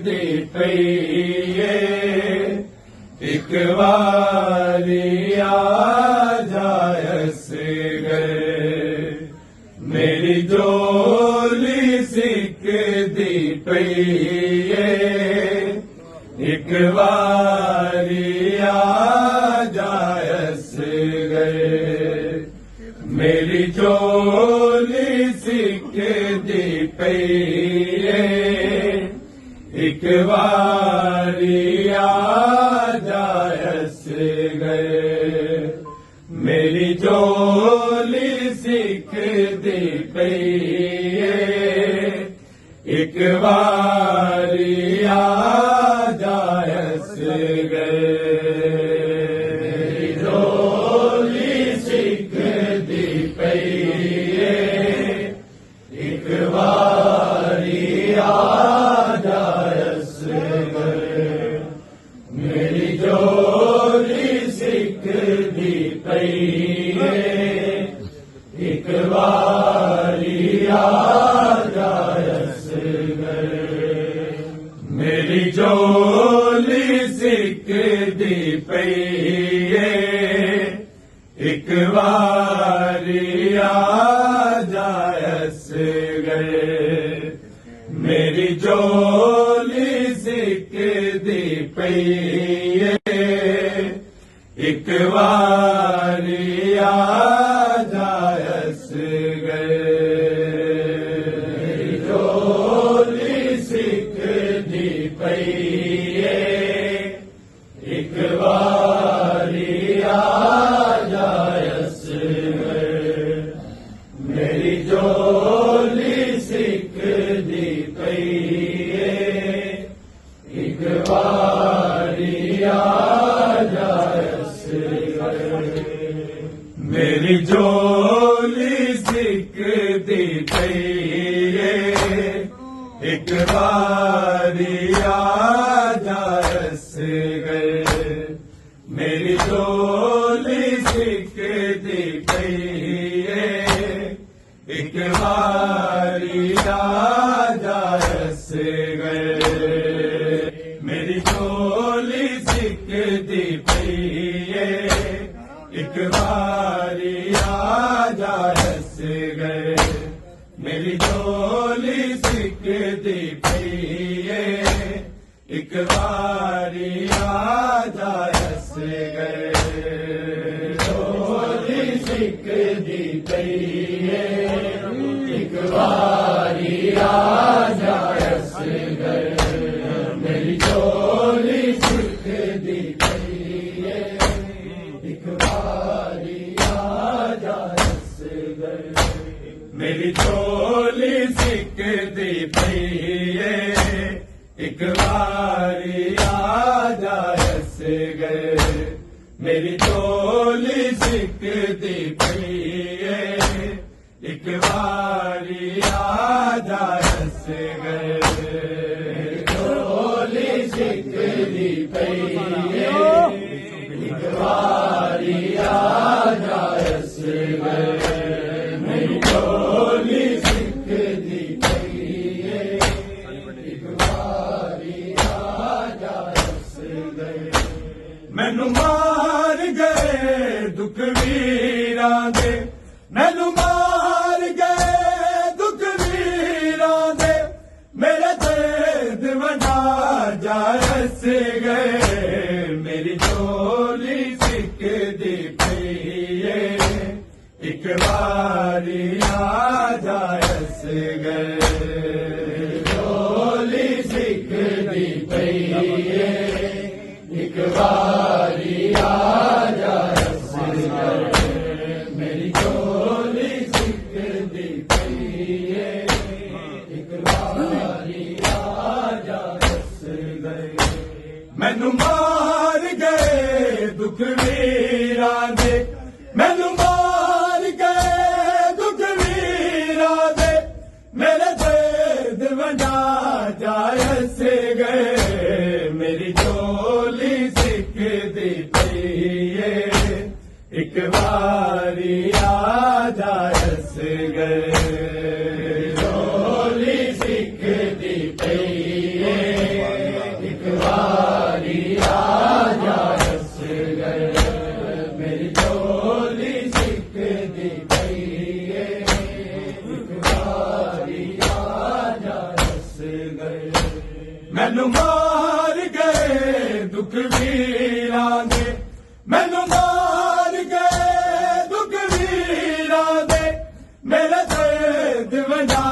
दी पईए एक बारी आ जायस गए मेरी झोली सिक दी पईए एक बारी आ जायस गए मेरी झोली सिक दी पईए एक बारी आ जायस गए मेरी झोली सिक दी पईए एक बारी आ जायस गए मेरी झोली सिक दी पईए एक बारी आ जायस गए मेरी झोली सिक दी पईए एक बारी आ जायस गए मेरी झोली सिक दी पईए एक बारी आ जायस गए मेरी झोली सिक दी पईए एक बारी आ जायस गए मेरी झोली सिक दी पईए एक बारी आ जायस गए मेरी झोली सिक दी पईए एक बारी आ जायस गए मेरी झोली सिक दी पईए एक बारी आ जायस गए मेरी झोली सिक दी पईए एक बारी आ जायस गए मेरी झोली सिक दी पईए एक बारी आ जायस गए झोली सिक दी पईए एक बारी आ जायस गए मेरी झोली सिक दी पईए एक बारी आ जायस गए मेरी झोली सिक दी पईए एक बारी आ जायस गए मेरी झोली सिक दी पईए एक बारी आ जायस गए झोली सिक दी पईए एक बारी आ जायस गए मेरी झोली सिक दी पईए एक बारी आ जायस गए मैनू मार गए दुख वीरां दे मैनू मार गए दुख वीरां दे मेरे दर्द वंडा जायस गए मेरी झोली सिक दी पईए एक बारी आ जायस गए झोली सिक दी पईए एक बारी आ जायस गए मेरी झोली सिक दी पईए एक बारी आ जायस गए मैनू मार गए दुख वीरां दे मैनू मार गए दुख वीरां दे मेरे दर्द वंडा जायस गए मेरी झोली सिक दी पईए एक बारी आ जायस गए झोली सिक दी पईए मैनू मार गए दुख वीरां दे, मैनू मार गए दुख वीरां दे, मेरा दर्द वंडा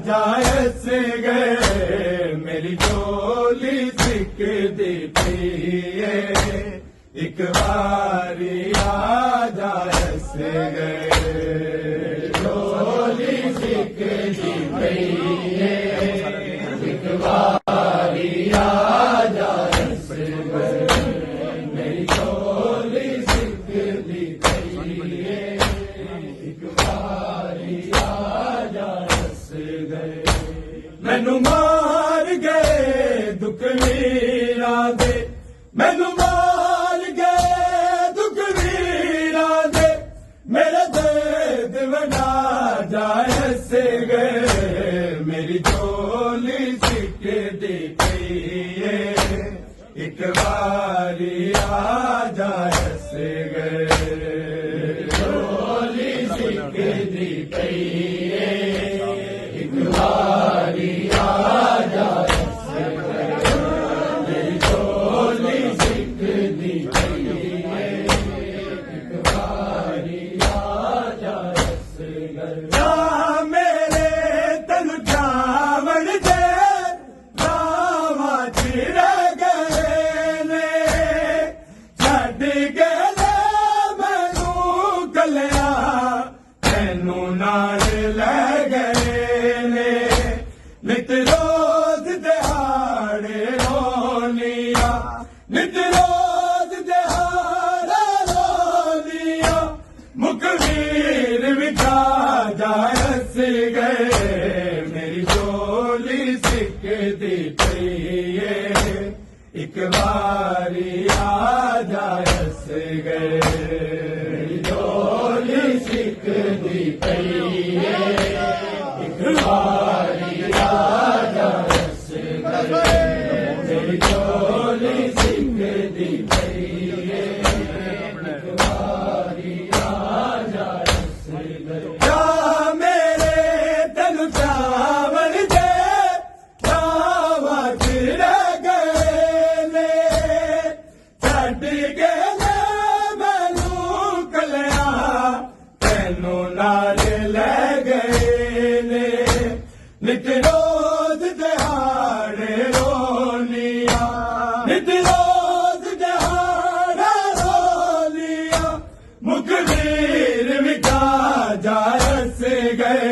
जाए से गए, मेरी झोली सिकदी पई है, एक बारी आ जाए से गए, झोली सिकदी पई है, एक बारी आ जाए से गए, मेरी झोली सिकदी पई है, एक बारी आ जाए से गए। मैनू मार गए दुख वीरां दे, मैनू मार गए दुख वीरां दे, मेरा दर्द वंडा जाए से गए, मेरी झोली सिकदी पई है, एक बारी आ जाए से गए, झोली सिकदी पई है, एक बारी आ जाए से गए, मेरी झोली सिकदी पई है, एक बारी आ जाए से गए। जा मेरे तन जावण दे रावां च रह गए ने, छड्ड गए मैनू कलिया तैनू नाल लै गए ने, नित रोज दिहाड़े रोनिया, नित रोज दिहाड़े रोनिया, मुखबीर विखा जाए से गए, मेरी झोली सिकदी पई है, एक बारी आ जाए से गए, मेरी झोली सिकदी पई है, एक बारी आ जाए से गए, मेरी झोली सिकदी पई है, एक बारी आ जाए से गए। जा मेरे तन चावल दे रावां च रह गए ने, छड्ड गए मैनू कलिया तैनू नाल लै गए ने, नित रोज दिहाड़े रोनिया, नित रोज दिहाड़े रोनिया, मुखबीर विखा जाए से गए,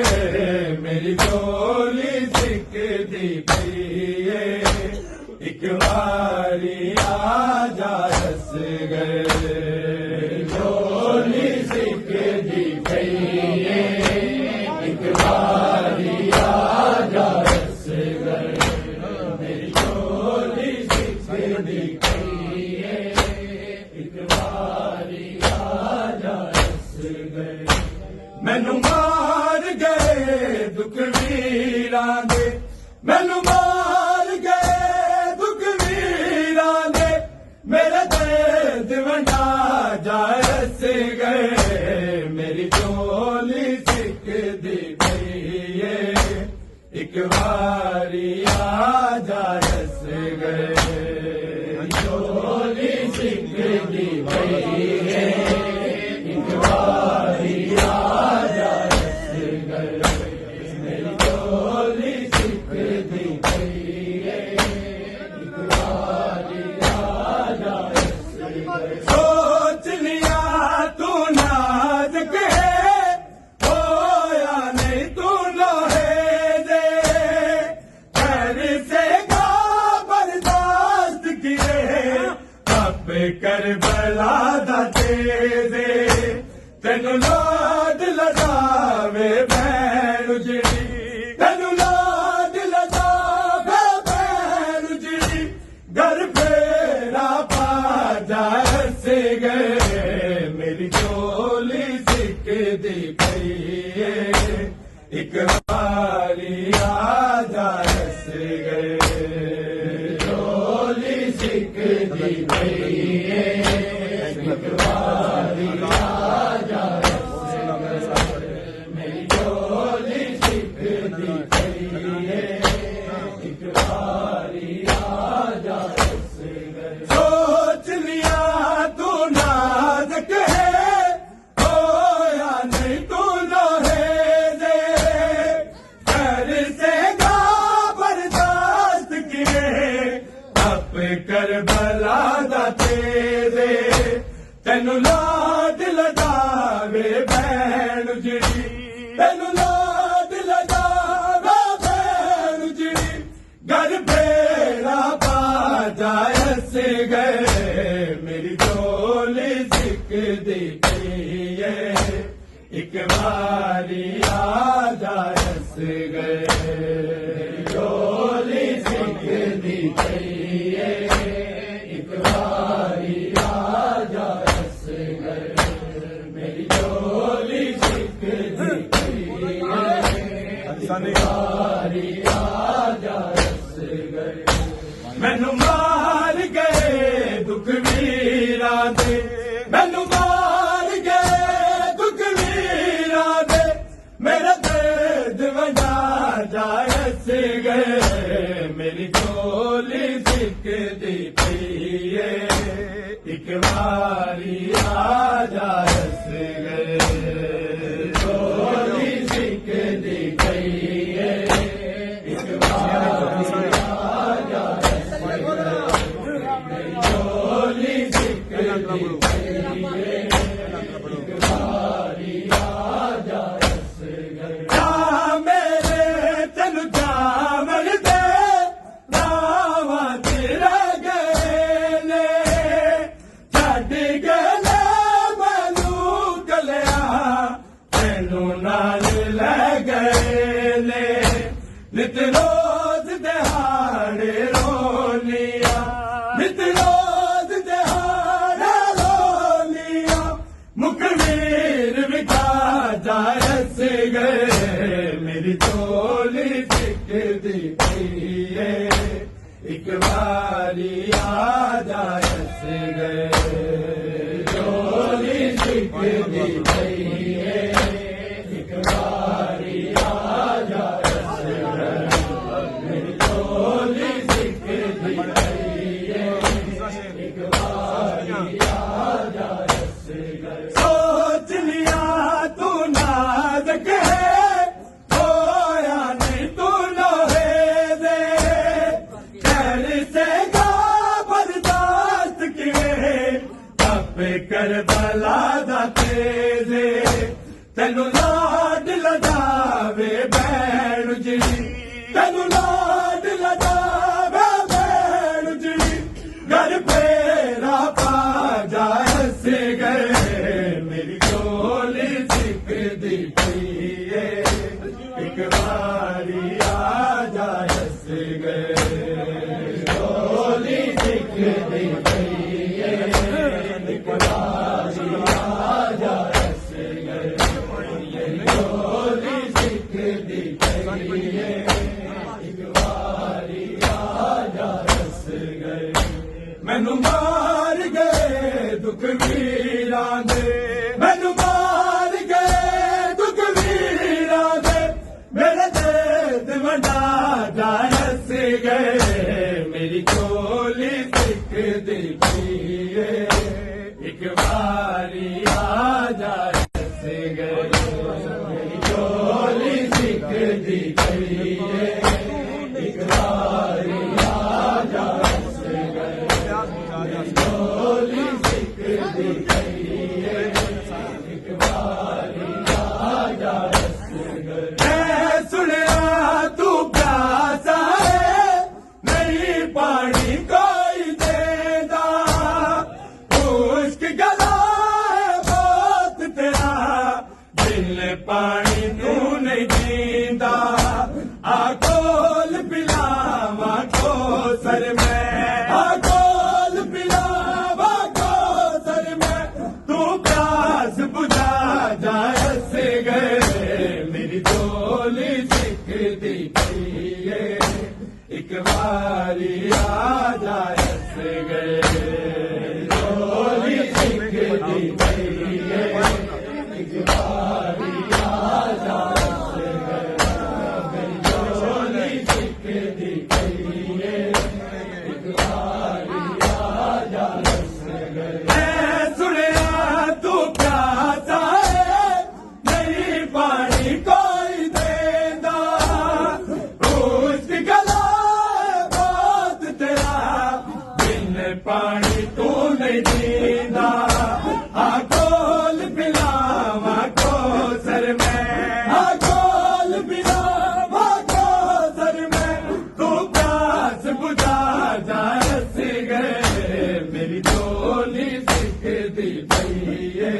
मेरी झोली सिकदी पई है, एक बारी आ जाए से गए, झोली सिकदी पई है, एक बारी आ जाए से गए, मेरी झोली सिकदी पई है, एक बारी आ जाए से गए। मैनू मार गए दुख वीरां दे, मैनू मार गए दुख वीरां दे, मेरा दर्द वंडा जाए से गए, मेरी झोली सिकदी पई है, एक बारी आ जाए से गए, झोली सिकदी पई है, एक बारी आ जाए से गए, मेरी झोली सिकदी पई है, एक बारी आ जाए से गए। सोच लिया तू नाज़ुक है, होया नहीं तू लोहे दे, घर से गा बर्दाश्त किए, अब करबला दा दे दे, तेनू लाड लगावे भैन उजड़ी, तेनू लाड लगावे भैन उजड़ी, घर फेरा पा जाए से गए, मेरी झोली सिकदी पई है, एक बारी आ जाए से गए, झोली सिकदी पई है, एक बारी आ जाए से गए, मेरी झोली सिकदी पई है, एक बारी करबला दा तेरे तेनू लाड लगावे भैन उजड़ी तेनू लाड लगावे भैन उजड़ी घर बेड़ा पा जाए से गए मेरी झोली सिकदी पई है एक बारी आ जाए से गए झोली सिकदी पई है एक बारी आ जाए से गए मेरी झोली सिकदी पई है एक बारी आ जाए से गए मैनू मार गए दुख वीरा दे मैनू मार गए दुख वीरा दे मेरा दर्द वजा जाए से गए मेरी झोली सिकदी पई है एक बारी आ जाए से गए झोली सिकदी पई है एक बारी आ जाए से गए झोली सिकदी पई है एक बारी आ जाए से गए जा मेरे तन जावन दे रावा तेरा गए ने छड़ गए मैनू गलिया तेनू नाल ले गए ने नित रोज दिहाड़े रोलिया नित रोज दिहाड़े रोलिया मुखबीर विखा जाए से गए मेरी झोली सिकदी पई है एक बारी आ जाए से गए झोली सिकदी पई है एक बारी आ जाए से गए मेरी झोली सिकदी पई है एक बारी आ जाए से गए सोच लिया तू नाज़क है होया नहीं तू लोहे दे चैन से गा बर्दाश्त किए अपे करबला दा तेरे तेनू लाड लगावे भैन उजड़ी तेनू लाड लगावे भैन उजड़ी घर फेरा पा जाए से गए मेरी झोली सिकदी पई है एक बारी आ जाए से गए झोली सिकदी पई है एक बारी आ जाए से गए झोली सिकदी पई है एक बारी आ जाए से गए मैनू मार गए दुख वीरा दे मैनू मार गए दुख वीरा दे मेरे दर्द वंडा जाए से गए मेरी झोली सिकदी पई है एक बारी आ जाए से गए मेरी झोली सिकदी पई है एक बारी आ जाए से गए झोली सिकदी पई है एक बारी आ जाए से गए मैं सुनिया तू प्यासा है नहीं पानी कोई देदा उश्क गला है बहुत तेरा दिल पानी तू नहीं दींदा आकोल पिलावा को सर में आकोल पिलावा को सर में तू प्यास बुझा जाए से गए मेरी झोली सिकदी पई है एक बारी आ जाए से गए झोली सिकदी पई है एक बारी आ जाए से गए झोली सिकदी पई है एक बारी आ जाए से गए सुनिया तू प्यासा है नहीं पानी कोई देदा उस गला बहुत तेरा पानी तू नहीं दीदा खोल पिलावा को सर में खोल पिलावा को सर में तू प्यास बुझा जा रस गए मेरी झोली सिकती पई है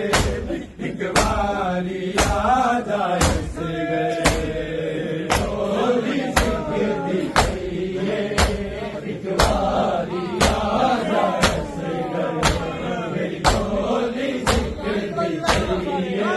एक बारी आ जा रस गए झोली सिकती पई है एक बारी आ जा रस गए मेरी झोली सिकती पई है